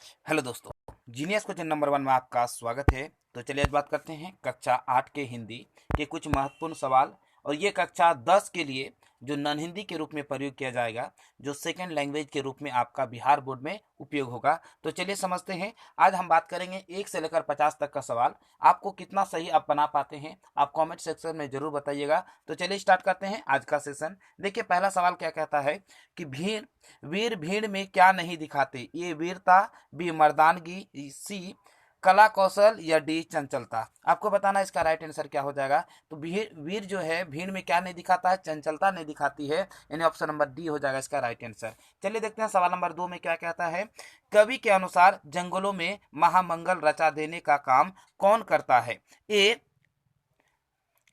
Hello दोस्तों, genius question number 1 में आपका स्वागत है। तो चलिए आज बात करते हैं कक्षा 8 के हिंदी के कुछ महत्वपूर्ण सवाल। और ये कक्षा 10 के लिए जो नॉन हिंदी के रूप में प्रयोग किया जाएगा, जो सेकंड लैंग्वेज के रूप में आपका बिहार बोर्ड में उपयोग होगा। तो चलिए समझते हैं। आज हम बात करेंगे 1 से लेकर 50 तक का सवाल। आपको कितना सही आप बना पाते हैं, आप कमेंट सेक्शन में जरूर बताइएगा। तो चलिए स्टार्ट करते हैं आज का सेशन। देखिए पहला सवाल क्या कहता है कि वीर भीड़ में क्या नहीं दिखाते। ए वीरता, बी मर्दानगी, सी कला कौशल या डी चंचलता। आपको बताना इसका राइट आंसर क्या हो जाएगा। तो वीर जो है भीड़ में क्या नहीं दिखाता है, चंचलता नहीं दिखाती है, यानी ऑप्शन नंबर डी हो जाएगा इसका राइट आंसर। चलिए देखते हैं सवाल नंबर 2 में क्या कहता है। कवि के अनुसार जंगलों में महामंगल रचा देने का काम कौन करता है। ए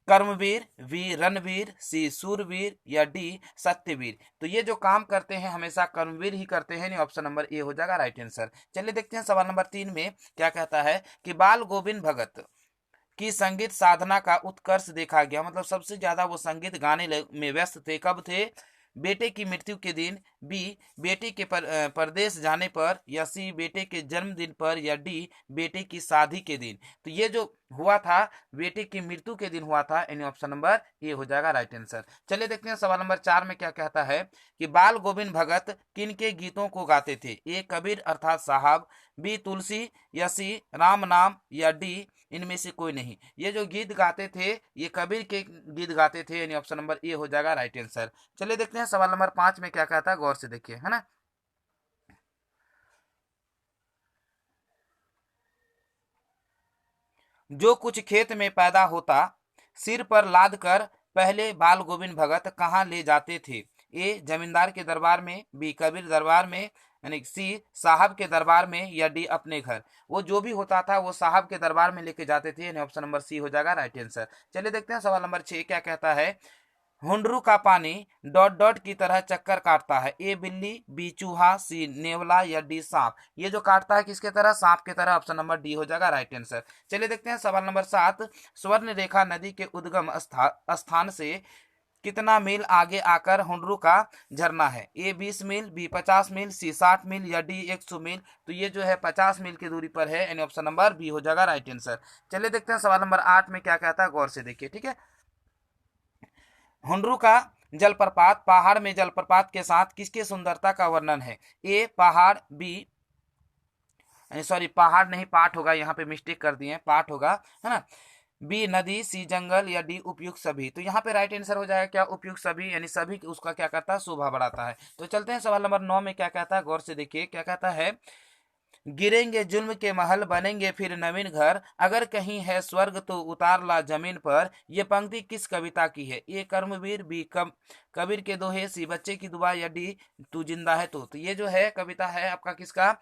कर्मवीर, वी रणवीर, सी सूरवीर या डी सत्यवीर। तो ये जो काम करते हैं हमेशा कर्मवीर ही करते हैं, नहीं ऑप्शन नंबर ए हो जाएगा राइट आंसर। चलिए देखते हैं सवाल नंबर 3 में क्या कहता है कि बाल गोविंद भगत की संगीत साधना का उत्कर्ष देखा गया। मतलब सबसे ज्यादा वो संगीत गाने में व्यस्त थे। कब थे। बेटे की मृत्यु के दिन, बी बेटे के परदेश जाने पर, या सी बेटे के जन्मदिन पर, या डी बेटे की शादी के दिन। तो ये जो हुआ था बेटे की मृत्यु के दिन हुआ था, यानी ऑप्शन नंबर ए हो जाएगा राइट आंसर। चलिए देखते हैं सवाल नंबर 4 में क्या कहता है कि बाल गोविंद भगत किन के गीतों को गाते थे। ए कबीर अर्थात साहब, बी तुलसी, या सी राम नाम, या डी इनमें से कोई नहीं। ये जो गीत गाते थे ये कबीर के गीत गाते थे, यानी ऑप्शन नंबर ए हो जाएगा राइट आंसर। चलिए देखते हैं सवाल नंबर 5 में क्या कहता है, गौर से देखिए, है ना। जो कुछ खेत में पैदा होता सिर पर लाद कर पहले बाल गोविंद भगत कहाँ ले जाते थे। ए जमींदार के दरबार में, बी कबीर दरबार में, यानी सी साहब के दरबार में, या डी अपने घर। वो जो भी होता था वो साहब के दरबार में लेके जाते थे, यानी ऑप्शन नंबर सी हो जाएगा राइट आंसर। चलिए देखते हैं सवाल नंबर 6 क्या कहता है। हुंडरू का पानी डॉट डॉट की तरह चक्कर काटता है। ए बिल्ली, बी चूहा, सी नेवला, या डी सांप। ये जो काटता है किसके तरह, सांप के तरह। ऑप्शन नंबर डी हो जाएगा राइट आंसर। चलिए देखते हैं सवाल नंबर 7। स्वर्ण रेखा नदी के उद्गम स्थान से कितना मील आगे आकर हुंडरू का झरना है। ए 20 मील, बी 50 मील, सी 60 मील, या डी 100 मील। तो ये जो है 50 मील की दूरी पर है, यानी ऑप्शन नंबर बी हो जाएगा राइट आंसर। चलिए देखते हैं सवाल नंबर 8 में क्या कहता है, गौर से देखिए, ठीक है। हुंडरू का जलप्रपात पहाड़ में जलप्रपात के साथ किसके सुंदरता का वर्णन है। ए पहाड़, बी सॉरी पहाड़ नहीं पाठ होगा, यहाँ पे मिस्टेक कर दिए, पाठ होगा, है ना। बी नदी, सी जंगल, या डी उपयुक्त सभी। तो यहाँ पे राइट आंसर हो जाएगा क्या, उपयुक्त सभी, यानी सभी उसका क्या करता है, शोभा बढ़ाता है। तो चलते हैं सवाल नंबर 9 में क्या कहता है, गौर से देखिए क्या कहता है। गिरेंगे जुल्म के महल बनेंगे फिर नवीन घर, अगर कहीं है स्वर्ग तो उतार ला जमीन पर। ये पंक्ति किस कविता की है। ए कर्मवीर, बी कबीर के दोहे, सी बच्चे की दुआ, या डी तू जिंदा है तो ये जो है कविता है आपका किसका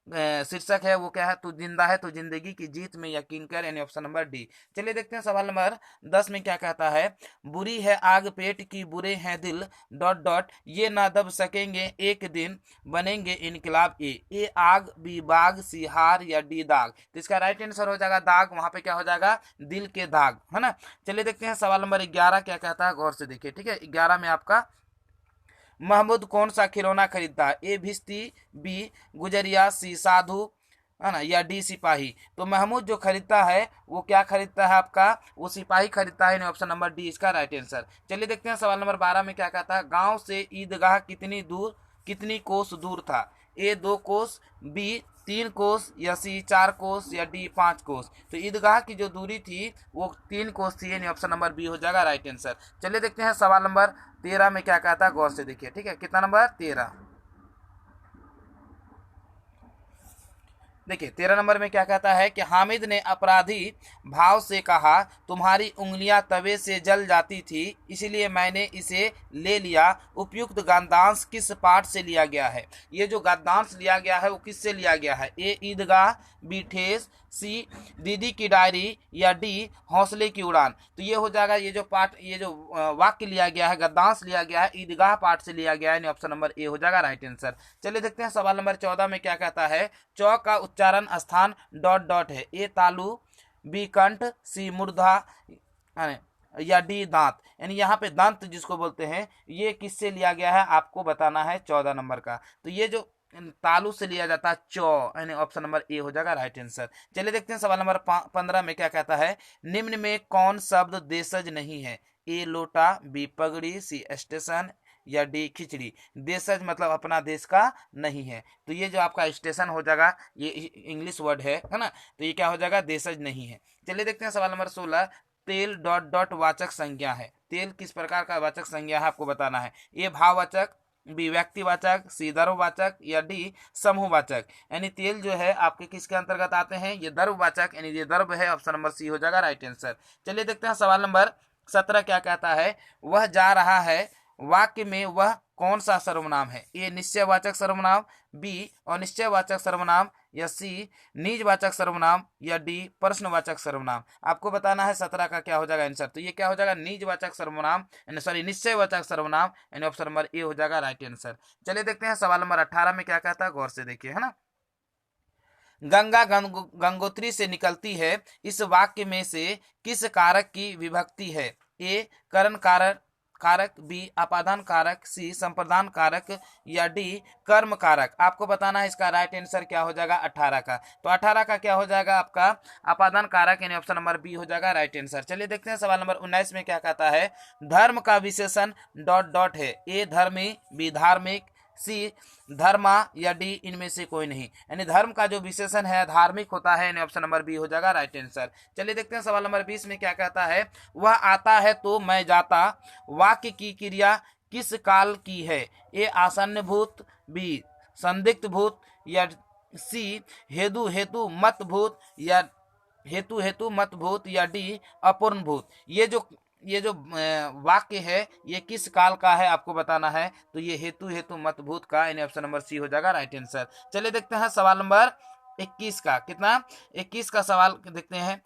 शीर्षक है वो क्या है, तू जिंदा है तो जिंदगी की जीत में यकीन कर, यानी ऑप्शन नंबर डी। चलिए देखते हैं सवाल नंबर 10 में क्या कहता है। बुरी है आग पेट की, बुरे हैं दिल डॉट डॉट, ये ना दब सकेंगे एक दिन बनेंगे इनकलाब। ए आग, बी बाग, सी हार, या डी दाग। तो इसका राइट आंसर हो जाएगा दाग। वहां पे क्या हो जाएगा, दिल के दाग, है ना। चलिए देखते हैं सवाल नंबर 11 क्या कहता है, गौर से देखिए, ठीक है। 11 में आपका महमूद कौन सा खिलौना खरीदता है। ए भिश्ती, बी गुजरिया, सी साधु, है ना, या डी सिपाही। तो महमूद जो खरीदता है वो क्या खरीदता है आपका, वो सिपाही खरीदता है, ऑप्शन नंबर डी इसका राइट आंसर। चलिए देखते हैं सवाल नंबर 12 में क्या कहता है। गांव से ईदगाह कितनी कोस दूर था। ए 2 कोस, बी 3 कोस, या सी 4 कोस, या डी 5 कोस। तो ईदगाह की जो दूरी थी वो 3 कोस थी, यानी ऑप्शन नंबर बी हो जाएगा राइट आंसर। चलिए देखते हैं सवाल नंबर 13 में क्या कहता है, गौर से देखिए, ठीक है। कितना नंबर, 13। देखिए 13 नंबर में क्या कहता है कि हामिद ने अपराधी भाव से कहा, तुम्हारी उंगलियां तवे से जल जाती थी इसलिए मैंने इसे ले लिया। उपयुक्त गद्यांश किस पाठ से लिया गया है। ये जो गद्यांश लिया गया है वो किससे लिया गया है। ए ईदगाह, बी ठेस, सी दीदी की डायरी, या डी हौसले की उड़ान। तो ये हो जाएगा, ये जो पाठ, ये जो वाक्य लिया गया है, गद्यांश लिया गया है, ईदगाह पाठ से लिया गया है, ऑप्शन नंबर ए हो जाएगा राइट आंसर। चलिए देखते हैं सवाल नंबर 14 में क्या कहता है। चौ का उच्चारण स्थान डॉट डॉट है। ए तालु, बी कंठ, सी मूर्धा, या डी दांत। यानी यहाँ पे दांत जिसको बोलते हैं ये किससे लिया गया है आपको बताना है 14 नंबर का। तो ये जो तालु से लिया जाता है चौ, यानी ऑप्शन नंबर ए हो जाएगा राइट आंसर। चलिए देखते हैं सवाल नंबर 15 में क्या कहता है, निम्न में कौन शब्द देशज नहीं है? ए लोटा, बी पगड़ी, सी स्टेशन या डी खिचड़ी। देशज मतलब अपना देश का नहीं है, तो ये जो आपका स्टेशन हो जाएगा ये इंग्लिश वर्ड है ना, तो ये क्या हो जाएगा, देशज नहीं है। चलिए देखते हैं सवाल नंबर 16, तेल डॉट डॉट वाचक संज्ञा है। तेल किस प्रकार का वाचक संज्ञा है आपको बताना है। ए भाववाचक, बी व्यक्तिवाचक, सी द्रव्यवाचक या डी समूहवाचक। यानी तेल जो है आपके किसके अंतर्गत आते हैं, ये द्रव्यवाचक यानी ये द्रव्य है, ऑप्शन नंबर सी हो जाएगा राइट आंसर। चलिए देखते हैं सवाल नंबर 17 क्या कहता है, वह जा रहा है वाक्य में वह कौन सा सर्वनाम है? ए निश्चयवाचक सर्वनाम, बी अनिश्चयवाचक सर्वनाम या सी निजवाचक सर्वनाम या डी प्रश्नवाचक सर्वनाम। आपको बताना है 17 का क्या हो जाएगा आंसर, तो ये क्या हो जाएगा, निजवाचक सर्वनाम सॉरी निश्चयवाचक सर्वनाम, यानी ऑप्शन नंबर ए हो जाएगा राइट आंसर। चलिए देखते हैं सवाल नंबर 18 में क्या कहता है, गौर से देखिए, है ना। गंगा गंगोत्री से निकलती है, इस वाक्य में से किस कारक की विभक्ति है? ए करण कारक कारक, बी अपादान कारक, सी संप्रदान कारक या डी कर्म कारक। आपको बताना है इसका राइट आंसर क्या हो जाएगा 18 का, तो 18 का क्या हो जाएगा आपका अपादान कारक, यानी ऑप्शन नंबर बी हो जाएगा राइट आंसर। चलिए देखते हैं सवाल नंबर 19 में क्या कहता है, धर्म का विशेषण डॉट डॉट है। ए धर्मी, बी धार्मिक, सी धर्मा या डी इनमें से कोई नहीं। यानी धर्म का जो विशेषण है धार्मिक होता है, यानी ऑप्शन नंबर बी हो जाएगा राइट आंसर। चलिए देखते हैं सवाल नंबर 20 में क्या कहता है, वह आता है तो मैं जाता, वाक्य की क्रिया किस काल की है? ए आसन्न भूत, बी संदिग्ध भूत या सी हेतु हेतु मत भूत या हेतु हेतु मत भूत या डी अपूर्ण भूत। ये जो वाक्य है ये किस काल का है आपको बताना है, तो ये हेतु हेतु मत भूत का, यानी ऑप्शन नंबर सी हो जाएगा राइट आंसर। चलिए देखते हैं सवाल नंबर 21 का, कितना 21 का सवाल देखते हैं,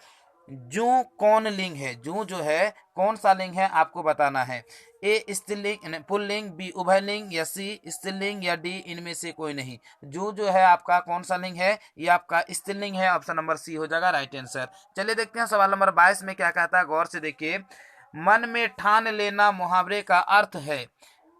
जू कौन लिंग है? जू जो है कौन सा लिंग है आपको बताना है। ए स्त्रीलिंग पुल्लिंग, बी उभयलिंग या सी स्त्रीलिंग या डी इनमें से कोई नहीं। जू जो है आपका कौन सा लिंग है, ये आपका स्त्रीलिंग है, ऑप्शन नंबर सी हो जाएगा राइट आंसर। चलिए देखते हैं सवाल नंबर 22 में क्या कहता है, गौर से देखिए, मन में ठान लेना मुहावरे का अर्थ है।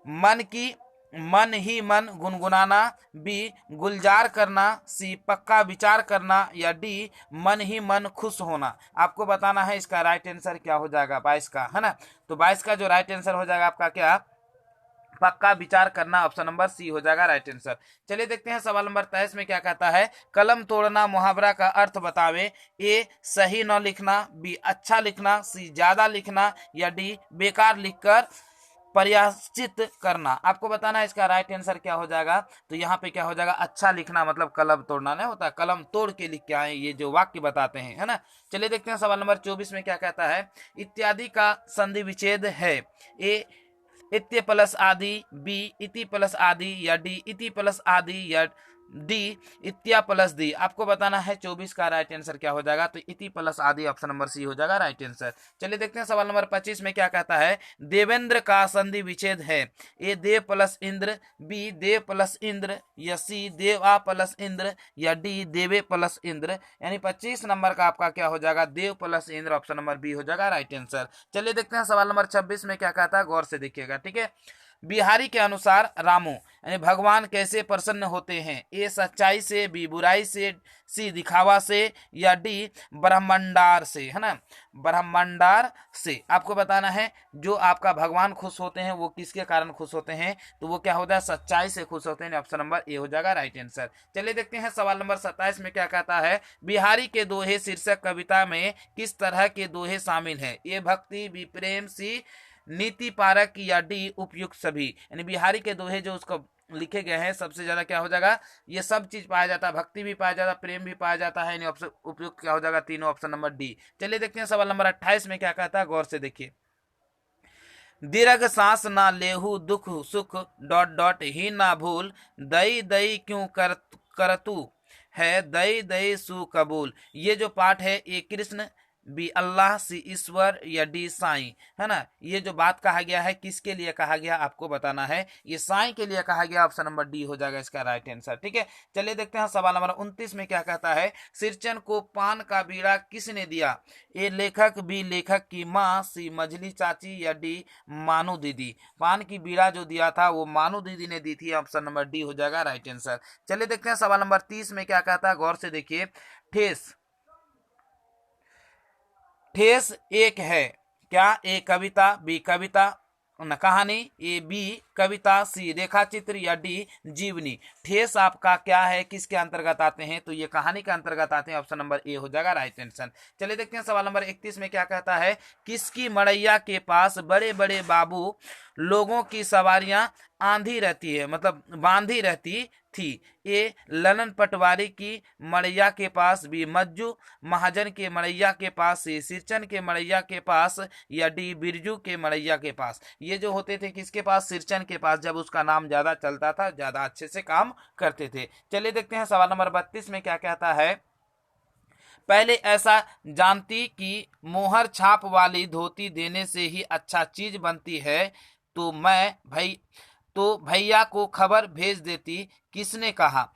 मन ही मन गुनगुनाना, बी गुलजार करना, सी पक्का विचार करना या डी मन ही मन खुश होना। आपको बताना है इसका राइट आंसर क्या हो जाएगा 22 का, है ना। तो 22 का जो राइट आंसर हो जाएगा आपका क्या, पक्का विचार करना, ऑप्शन नंबर सी हो जाएगा राइट आंसर। चलिए देखते हैं सवाल नंबर 23 में क्या कहता है, कलम तोड़ना मुहावरा का अर्थ बतावे। ए सही न लिखना, बी अच्छा लिखना, सी ज्यादा लिखना या डी बेकार लिखकर प्रयासित करना। आपको बताना है इसका राइट आंसर क्या हो जाएगा, तो यहाँ पे क्या हो जाएगा, अच्छा लिखना मतलब कलम तोड़ना नहीं होता, कलम तोड़ के लिख के आए, ये जो वाक्य बताते हैं, है ना। चलिए देखते हैं सवाल नंबर 24 में क्या कहता है, इत्यादि का संधि विच्छेद है। ए इत्य प्लस आदि, बी इति प्लस आदि या डी इति प्लस आदि या डी इत्या प्लस दी। आपको बताना है 24 का राइट आंसर क्या हो जाएगा, तो इति प्लस आदि, ऑप्शन नंबर सी हो जाएगा राइट आंसर। चलिए देखते हैं सवाल नंबर 25 में क्या कहता है, देवेंद्र का संधि विच्छेद है। ए देव प्लस इंद्र, बी देव प्लस इंद्र या सी देवा प्लस इंद्र या डी देवे प्लस इंद्र। यानी 25 नंबर का आपका क्या हो जाएगा, Dev plus Indra, option number B हो जाएगा राइट आंसर। चलिए देखते हैं सवाल नंबर 26 में क्या कहता है, गौर से देखिएगा, ठीक है। बिहारी के अनुसार रामू यानी भगवान कैसे प्रसन्न होते हैं? ए सच्चाई से, बी बुराई से, सी दिखावा से या डी ब्रह्मांडार से, है ना, ब्रह्मांडार से। आपको बताना है जो आपका भगवान खुश होते हैं वो किसके कारण खुश होते हैं, तो वो क्या होता है, सच्चाई से खुश होते हैं, ऑप्शन नंबर ए हो जाएगा राइट आंसर। चलिए देखते हैं सवाल नंबर 27 में क्या कहता है, बिहारी के दोहे शीर्षक कविता में किस तरह के दोहे शामिल हैं? ए भक्ति, बी प्रेम, सी नीति पारक या डी उपयुक्त सभी। यानी बिहारी के दोहे जो उसको लिखे गए हैं सबसे ज्यादा क्या हो जाएगा, ये सब चीज पाया जाता है, भक्ति भी पाया जाता है, प्रेम भी पाया जाता है, यानी ऑप्शन उपयुक्त क्या हो जाएगा, तीनों, ऑप्शन नंबर डी। चलिए देखते हैं सवाल नंबर 28 में क्या कहता है, गौर से देखिए, दीर्घ सांस ना लेहू दुख सुख डॉट डॉट ही ना भूल, दई दई क्यों करतू है, दई दई सु कबूल। ये जो पाठ है ये कृष्ण बी अल्लाह, सी ईश्वर, या डी साईं, है ना। ये जो बात कहा गया है किसके लिए कहा गया आपको बताना है, ये साईं के लिए कहा गया। ऑप्शन नंबर डी हो जाएगा इसका राइट आंसर। ठीक है, चलिए देखते हैं सवाल नंबर 29 में क्या कहता है। सिरचन को पान का बीड़ा किसने दिया? ए लेखक, बी लेखक की माँ, सी मझली चाची, या डी मानू दीदी। पान की बीड़ा जो दिया था वो मानू दीदी ने दी थी। ऑप्शन नंबर डी हो जाएगा राइट आंसर। चलिए देखते हैं सवाल नंबर 30 में क्या कहता है, गौर से देखिए। ठेस, ठेस एक है क्या? ए कविता, बी कविता न कहानी, ए बी कविता, सी रेखा चित्र, या डी जीवनी। ठेस आपका क्या है, किसके अंतर्गत आते हैं? तो ये कहानी के अंतर्गत आते हैं। ऑप्शन नंबर ए हो जाएगा राइट आंसर। चलिए देखते हैं सवाल नंबर 31 में क्या कहता है। किसकी मड़ैया के पास बड़े बड़े बाबू लोगों की सवारियां आंधी रहती है, मतलब बांधी रहती थी? ए ललन पटवारी की मड़ैया के पास, बी मज्जू महाजन के मड़ैया के पास, सी सिरचन के मड़ैया के पास, या डी बिरजू के मड़ैया के पास। ये जो होते थे किसके पास? सिरचन के पास, जब उसका नाम ज्यादा चलता था, ज्यादा अच्छे से काम करते थे। चलिए देखते हैं सवाल नंबर 32 में क्या कहता है। पहले ऐसा जानती कि मोहर छाप वाली धोती देने से ही अच्छा चीज बनती है, तो मैं भाई तो भैया को खबर भेज देती। किसने कहा?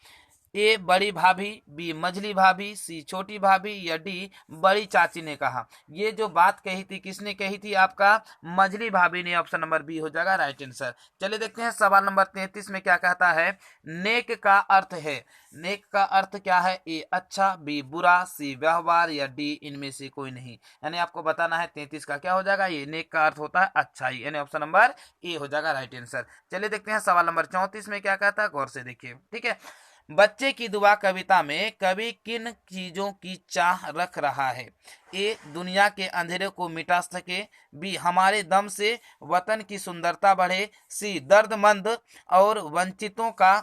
ए बड़ी भाभी, बी मझली भाभी, सी छोटी भाभी, या डी बड़ी चाची ने कहा। ये जो बात कही थी किसने कही थी? आपका मझली भाभी ने। ऑप्शन नंबर बी हो जाएगा राइट आंसर। चलिए देखते हैं सवाल नंबर 33 में क्या कहता है। नेक का अर्थ है, नेक का अर्थ क्या है? ए अच्छा, बी बुरा, सी व्यवहार, या डी इनमें से कोई नहीं। यानी आपको बताना है 33 का क्या हो जाएगा। ये नेक का अर्थ होता है अच्छाई, यानी ऑप्शन नंबर ए हो जाएगा राइट आंसर। चलिए देखते हैं सवाल नंबर 34 में क्या कहता है, गौर से देखिए। ठीक है, बच्चे की दुआ कविता में कवि किन चीजों की चाह रख रहा है? ए दुनिया के अंधेरे को मिटा सके, बी हमारे दम से वतन की सुंदरता बढ़े, सी दर्दमंद और वंचितों का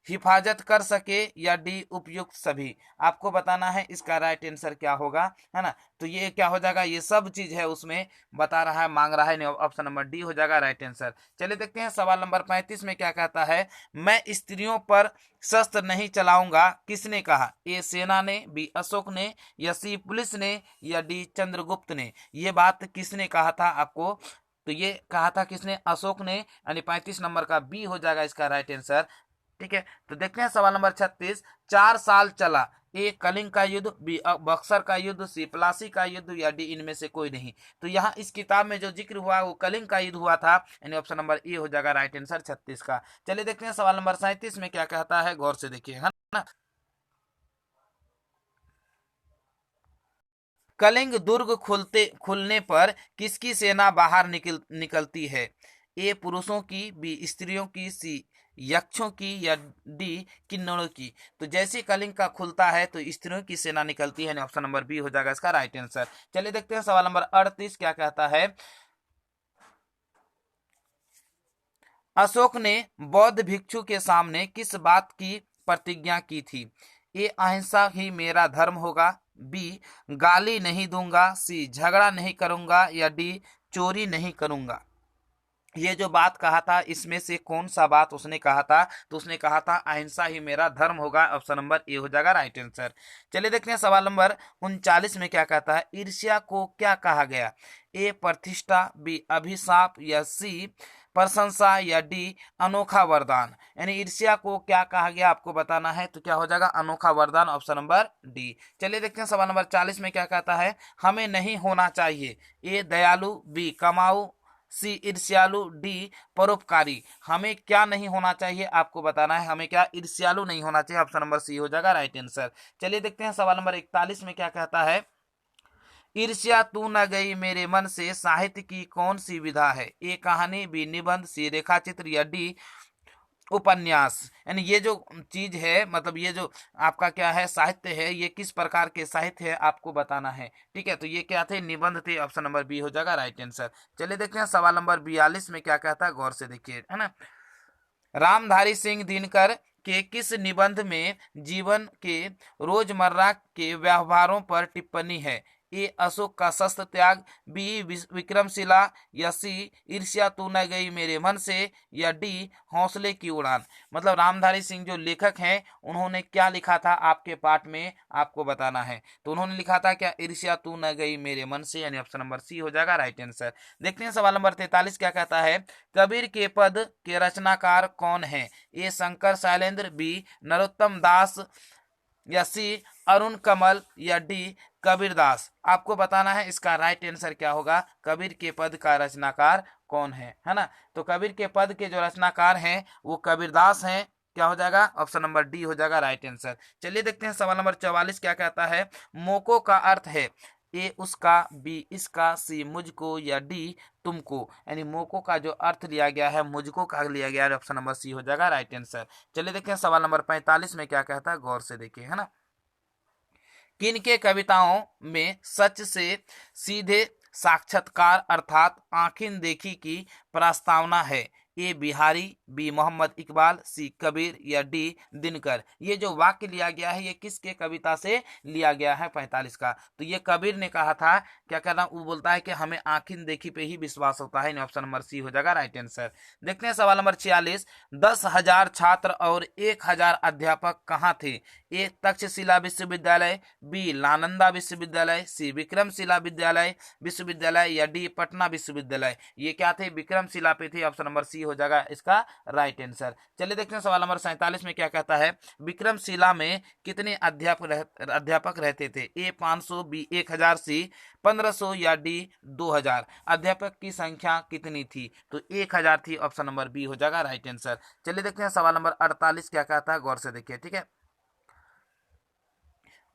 हिफाजत कर सके, या डी उपयुक्त सभी। आपको बताना है इसका राइट आंसर क्या होगा, है ना। तो ये क्या हो जाएगा, ये सब चीज है उसमें बता रहा है, मांग रहा है। ऑप्शन नंबर डी हो जाएगा राइट आंसर। चलिए देखते हैं सवाल नंबर 35 में क्या कहता है। मैं स्त्रियों पर शस्त्र नहीं चलाऊंगा, किसने कहा? ए सेना ने, बी अशोक ने, या सी पुलिस ने, या डी चंद्रगुप्त ने। ये बात किसने कहा था आपको? तो ये कहा था किसने? अशोक ने, यानी 35 नंबर का बी हो जाएगा इसका राइट आंसर। ठीक है, तो देखते हैं सवाल नंबर 36। 4 साल चला, ए कलिंग का युद्ध, बी बक्सर का युद्ध, सी प्लासी का युद्ध, या डी इनमें से कोई नहीं। तो यहाँ इस किताब में जो जिक्र हुआ वो कलिंग का युद्ध हुआ था, यानी ऑप्शन नंबर ए हो जाएगा राइट आंसर 36 का। चलिए देखते हैं सवाल नंबर 37 में क्या कहता है, गौर से देखिए, है ना। कलिंग दुर्ग खुलने पर किसकी सेना बाहर निकलती है? ए पुरुषों की, बी स्त्रियों की, सी यक्षों की, या डी किन्नरों की। तो जैसे कलिंग का खुलता है तो स्त्रियों की सेना निकलती है, ऑप्शन नंबर बी हो जाएगा इसका राइट आंसर। चलिए देखते हैं सवाल नंबर 38 क्या कहता है। अशोक ने बौद्ध भिक्षु के सामने किस बात की प्रतिज्ञा की थी? ए अहिंसा ही मेरा धर्म होगा, बी गाली नहीं दूंगा, सी झगड़ा नहीं करूंगा, या डी चोरी नहीं करूंगा। ये जो बात कहा था इसमें से कौन सा बात उसने कहा था? तो उसने कहा था अहिंसा ही मेरा धर्म होगा। ऑप्शन नंबर ए हो जाएगा राइट आंसर। चलिए देखते हैं सवाल नंबर 39 में क्या कहता है। ईर्ष्या को क्या कहा गया? ए प्रतिष्ठा, बी अभिशाप, या सी प्रशंसा, या डी अनोखा वरदान। यानी ईर्ष्या को क्या कहा गया आपको बताना है, तो क्या हो जाएगा अनोखा वरदान, ऑप्शन नंबर डी। चलिए देखते हैं सवाल नंबर 40 में क्या कहता है। हमें नहीं होना चाहिए, ए दयालु, बी कमाऊ, सी ईर्ष्यालु, डी परोपकारी। हमें क्या नहीं होना चाहिए आपको बताना है, हमें क्या ईर्ष्यालु नहीं होना चाहिए। ऑप्शन नंबर सी हो जाएगा राइट आंसर। चलिए देखते हैं सवाल नंबर 41 में क्या कहता है। ईर्ष्या तू न गई मेरे मन से साहित्य की कौन सी विधा है? ए कहानी, बी निबंध, सी रेखा चित्र, या डी उपन्यास। यानी ये जो चीज है, मतलब ये जो आपका क्या है साहित्य है, ये किस प्रकार के साहित्य है आपको बताना है। ठीक है, तो ये क्या थे? निबंध थे। ऑप्शन नंबर बी हो जाएगा राइट आंसर। चलिए देखते हैं सवाल नंबर 42 में क्या कहता है, गौर से देखिए, है ना। रामधारी सिंह दिनकर के किस निबंध में जीवन के रोजमर्रा के व्यवहारों पर टिप्पणी है? ए अशोक का शस्त्र त्याग, बी विक्रमशिला, या सी ईर्ष्या तू न गई मेरे मन से, या डी हौसले की उड़ान। मतलब रामधारी सिंह जो लेखक हैं उन्होंने क्या लिखा था आपके पाठ में आपको बताना है। तो उन्होंने लिखा था क्या, ईर्ष्या तू न गई मेरे मन से, यानी ऑप्शन नंबर सी हो जाएगा राइट आंसर। देखते हैं सवाल नंबर 43 क्या कहता है, कबीर के पद के रचनाकार कौन है? ए शंकर शैलेंद्र, बी नरोत्तम दास, या सी अरुण कमल, या डी कबीरदास। आपको बताना है इसका राइट आंसर क्या होगा, कबीर के पद का रचनाकार कौन है ना। तो कबीर के पद के जो रचनाकार हैं वो कबीरदास हैं। क्या हो जाएगा, ऑप्शन नंबर डी हो जाएगा राइट आंसर। चलिए देखते हैं सवाल नंबर 44 क्या कहता है, मोको का अर्थ है, ए उसका, बी इसका, सी मुझको, या डी तुमको। यानी मोको का जो अर्थ लिया गया है मुझको का लिया गया है, ऑप्शन नंबर सी हो जाएगा राइट आंसर। चलिए देखते हैं सवाल नंबर 45 में क्या कहता है, गौर से देखिए, है ना। किन के कविताओं में सच से सीधे साक्षात्कार अर्थात आंखें देखी की प्रस्तावना है? ए बिहारी, बी मोहम्मद इकबाल, सी कबीर, या डी दिनकर। ये जो वाक्य लिया गया है ये किसके कविता से लिया गया है 45 का? तो ये कबीर ने कहा था। क्या कहना, वो बोलता है कि हमें आंखें देखी पे ही विश्वास होता है, ऑप्शन नंबर सी हो जाएगा राइट आंसर। देखते हैं सवाल नंबर 46, 10,000 छात्र और 1,000 अध्यापक कहाँ थे? ए तक्षशिला विश्वविद्यालय, बी नालंदा विश्वविद्यालय, सी विक्रमशिला विश्वविद्यालय, या डी पटना विश्वविद्यालय। ये क्या थे, विक्रमशिला पे थे, ऑप्शन नंबर सी हो जाएगा इसका राइट आंसर। चलिए देखते हैं सवाल नंबर 47 में क्या कहता है, विक्रमशिला में कितने अध्यापक रहते थे? ए 500, बी 1,000, सी 1,500, या डी 2,000। अध्यापक की संख्या कितनी थी? तो 1,000 थी, ऑप्शन नंबर बी हो जाएगा राइट आंसर। चलिए देखते हैं सवाल नंबर 48 क्या कहता है, गौर से देखिए, ठीक है।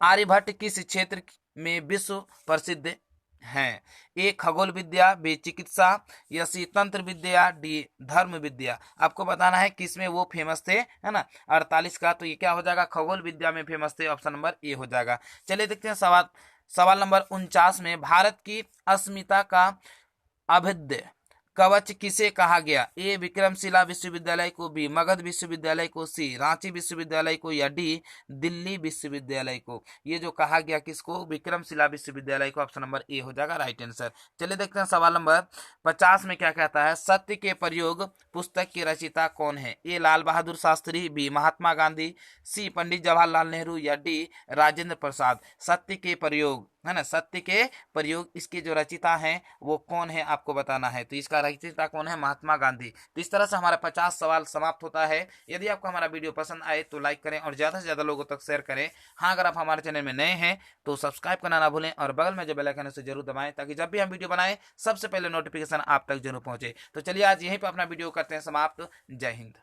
आर्यभट्ट किस क्षेत्र में विश्व प्रसिद्ध हैं? ए खगोल विद्या, बी चिकित्सा, या सी तंत्र विद्या, डी धर्म विद्या। आपको बताना है किस में वो फेमस थे, है ना, 48 का। तो ये क्या हो जाएगा, खगोल विद्या में फेमस थे, ऑप्शन नंबर ए हो जाएगा। चलिए देखते हैं सवाल नंबर 49 में, भारत की अस्मिता का अभेद्य कवच किसे कहा गया? ए विक्रमशिला विश्वविद्यालय को, बी मगध विश्वविद्यालय को, सी रांची विश्वविद्यालय को, या डी दिल्ली विश्वविद्यालय को। ये जो कहा गया किसको, विक्रमशिला विश्वविद्यालय को, ऑप्शन नंबर ए हो जाएगा राइट आंसर। चलिए देखते हैं सवाल नंबर 50 में क्या कहता है, सत्य के प्रयोग पुस्तक के रचयिता कौन है? ए लाल बहादुर शास्त्री, बी महात्मा गांधी, सी पंडित जवाहरलाल नेहरू, या डी राजेंद्र प्रसाद। सत्य के प्रयोग, है ना, सत्य के प्रयोग, इसके जो रचयिता हैं वो कौन है आपको बताना है। तो इसका रचयिता कौन है, महात्मा गांधी। तो इस तरह से हमारा 50 सवाल समाप्त होता है। यदि आपको हमारा वीडियो पसंद आए तो लाइक करें और ज़्यादा से ज़्यादा लोगों तक शेयर करें। हाँ, अगर आप हमारे चैनल में नए हैं तो सब्सक्राइब करना ना भूलें और बगल में जो बेल आइकन है उसे जरूर दबाएं, ताकि जब भी हम वीडियो बनाएं सबसे पहले नोटिफिकेशन आप तक जरूर पहुंचे। तो चलिए आज यहीं पर अपना वीडियो करते हैं समाप्त। जय हिंद।